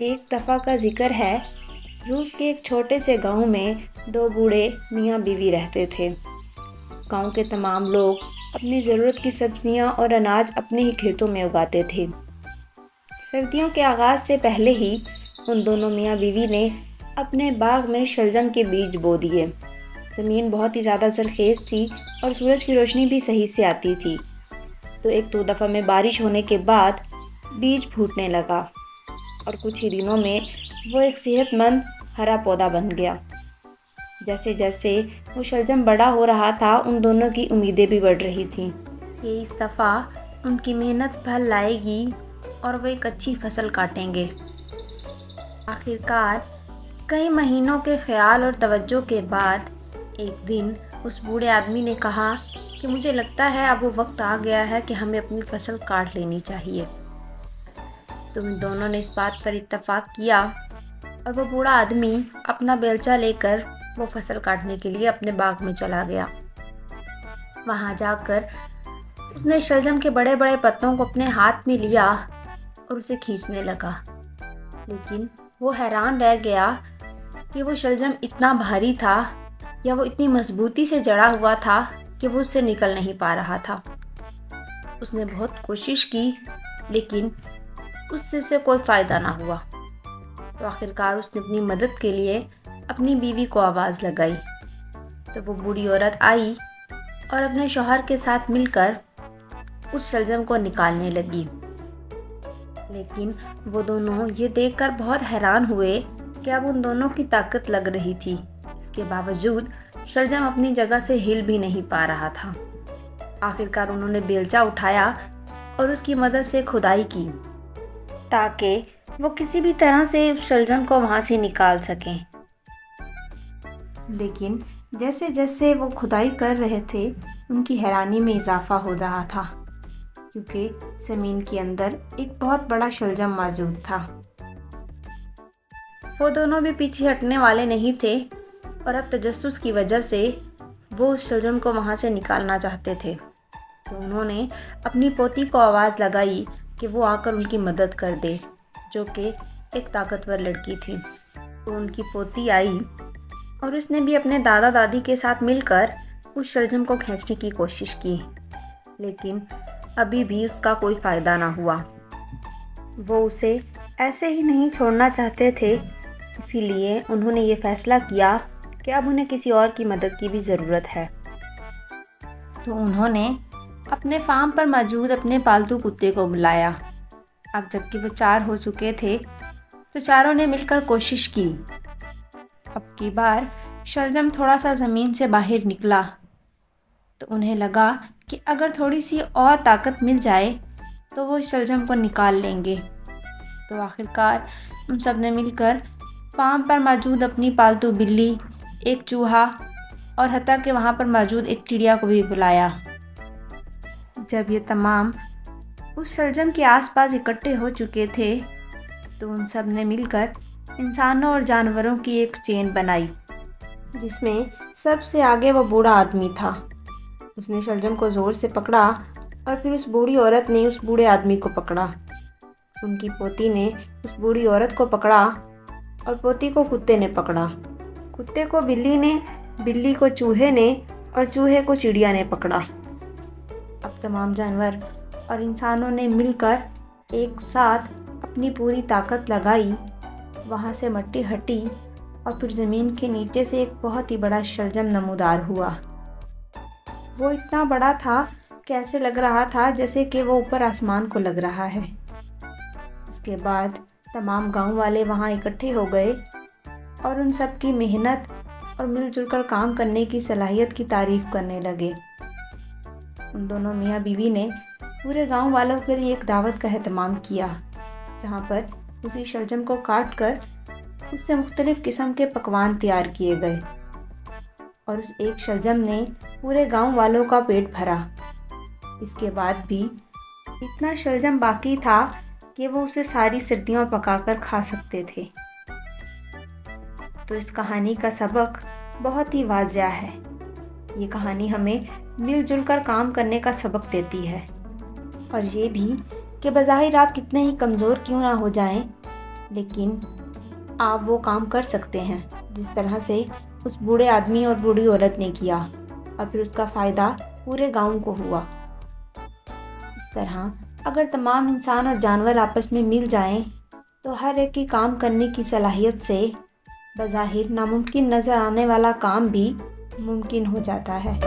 ایک دفعہ کا ذکر ہے، روس کے ایک چھوٹے سے گاؤں میں دو بوڑھے میاں بیوی رہتے تھے۔ گاؤں کے تمام لوگ اپنی ضرورت کی سبزیاں اور اناج اپنے ہی کھیتوں میں اگاتے تھے۔ سردیوں کے آغاز سے پہلے ہی ان دونوں میاں بیوی نے اپنے باغ میں شلجم کے بیج بو دیے۔ زمین بہت ہی زیادہ زرخیز تھی اور سورج کی روشنی بھی صحیح سے آتی تھی، تو ایک دو دفعہ میں بارش ہونے کے بعد بیج پھوٹنے لگا اور کچھ ہی دنوں میں وہ ایک صحت مند ہرا پودا بن گیا۔ جیسے جیسے وہ شلجم بڑا ہو رہا تھا، ان دونوں کی امیدیں بھی بڑھ رہی تھیں کہ اس دفعہ ان کی محنت پھل لائے گی اور وہ ایک اچھی فصل کاٹیں گے۔ آخرکار کئی مہینوں کے خیال اور توجہ کے بعد ایک دن اس بوڑھے آدمی نے کہا کہ مجھے لگتا ہے اب وہ وقت آ گیا ہے کہ ہمیں اپنی فصل کاٹ لینی چاہیے۔ تو ان دونوں نے اس بات پر اتفاق کیا اور وہ بوڑھا آدمی اپنا بیلچہ لے کر وہ فصل کاٹنے کے لیے اپنے باغ میں چلا گیا۔ وہاں جا کر اس نے شلجم کے بڑے بڑے پتوں کو اپنے ہاتھ میں لیا اور اسے کھینچنے لگا، لیکن وہ حیران رہ گیا کہ وہ شلجم اتنا بھاری تھا یا وہ اتنی مضبوطی سے جڑا ہوا تھا کہ وہ اس سے نکل نہیں پا رہا تھا۔ اس نے بہت کوشش کی لیکن اس سے اسے کوئی فائدہ نہ ہوا۔ تو آخرکار اس نے اپنی مدد کے لیے اپنی بیوی کو آواز لگائی، تو وہ بوڑھی عورت آئی اور اپنے شوہر کے ساتھ مل کر اس شلجم کو نکالنے لگی۔ لیکن وہ دونوں یہ دیکھ کر بہت حیران ہوئے کہ اب ان دونوں کی طاقت لگ رہی تھی، اس کے باوجود شلجم اپنی جگہ سے ہل بھی نہیں پا رہا تھا۔ آخرکار انہوں نے بیلچہ اٹھایا اور اس کی مدد سے کھدائی کی تاکہ وہ کسی بھی طرح سے شلجم کو وہاں سے نکال سکیں۔ لیکن جیسے جیسے وہ کھدائی کر رہے تھے، ان کی حیرانی میں اضافہ ہو رہا تھا، کیونکہ زمین کے اندر ایک بہت بڑا شلجم موجود تھا۔ وہ دونوں بھی پیچھے ہٹنے والے نہیں تھے اور اب تجسس کی وجہ سے وہ اس شلجم کو وہاں سے نکالنا چاہتے تھے۔ تو انہوں نے اپنی پوتی کو آواز لگائی کہ وہ آ کر ان کی مدد کر دے، جو کہ ایک طاقتور لڑکی تھی۔ تو ان کی پوتی آئی اور اس نے بھی اپنے دادا دادی کے ساتھ مل کر اس شلجم کو کھینچنے کی کوشش کی، لیکن ابھی بھی اس کا کوئی فائدہ نہ ہوا۔ وہ اسے ایسے ہی نہیں چھوڑنا چاہتے تھے، اسی لیے انہوں نے یہ فیصلہ کیا کہ اب انہیں کسی اور کی مدد کی بھی ضرورت ہے۔ تو انہوں نے اپنے فارم پر موجود اپنے پالتو کتے کو بلایا۔ اب جب کہ وہ 4 ہو چکے تھے تو چاروں نے مل کر کوشش کی۔ اب کی بار شلجم تھوڑا سا زمین سے باہر نکلا تو انہیں لگا کہ اگر تھوڑی سی اور طاقت مل جائے تو وہ شلجم کو نکال لیں گے۔ تو آخرکار ان سب نے مل کر فارم پر موجود اپنی پالتو بلی، ایک چوہا اور حتیٰ کہ وہاں پر موجود ایک چڑیا کو بھی بلایا۔ جب یہ تمام اس شلجم کے آس پاس اکٹھے ہو چکے تھے تو ان سب نے مل کر انسانوں اور جانوروں کی ایک چین بنائی، جس میں سب سے آگے وہ بوڑھا آدمی تھا۔ اس نے شلجم کو زور سے پکڑا اور پھر اس بوڑھی عورت نے اس بوڑھے آدمی کو پکڑا۔ ان کی پوتی نے اس بوڑھی عورت کو پکڑا اور پوتی کو کتے نے پکڑا۔ کتے کو بلی نے، بلی کو چوہے نے اور چوہے کو چڑیا نے پکڑا۔ اب تمام جانور اور انسانوں نے مل کر ایک ساتھ اپنی پوری طاقت لگائی، وہاں سے مٹی ہٹی اور پھر زمین کے نیچے سے ایک بہت ہی بڑا شلجم نمودار ہوا۔ وہ اتنا بڑا تھا کہ ایسے لگ رہا تھا جیسے کہ وہ اوپر آسمان کو لگ رہا ہے۔ اس کے بعد تمام گاؤں والے وہاں اکٹھے ہو گئے اور ان سب کی محنت اور مل جل کر کام کرنے کی صلاحیت کی تعریف کرنے لگے۔ ان دونوں میاں بیوی نے پورے گاؤں والوں کے لیے ایک دعوت کا اہتمام کیا، جہاں پر اسی شلجم کو کاٹ کر اس سے مختلف قسم کے پکوان تیار کیے گئے، اور اس ایک شلجم نے پورے گاؤں والوں کا پیٹ بھرا۔ اس کے بعد بھی اتنا شلجم باقی تھا کہ وہ اسے ساری سردیوں پکا کر کھا سکتے تھے۔ تو اس کہانی کا سبق بہت ہی واضح ہے۔ یہ کہانی ہمیں مل جل کر کام کرنے کا سبق دیتی ہے، اور یہ بھی کہ بظاہر آپ کتنے ہی کمزور کیوں نہ ہو جائیں، لیکن آپ وہ کام کر سکتے ہیں جس طرح سے اس بوڑھے آدمی اور بوڑھی عورت نے کیا، اور پھر اس کا فائدہ پورے گاؤں کو ہوا۔ اس طرح اگر تمام انسان اور جانور آپس میں مل جائیں تو ہر ایک کی کام کرنے کی صلاحیت سے بظاہر ناممکن نظر آنے والا کام بھی ممکن ہو جاتا ہے۔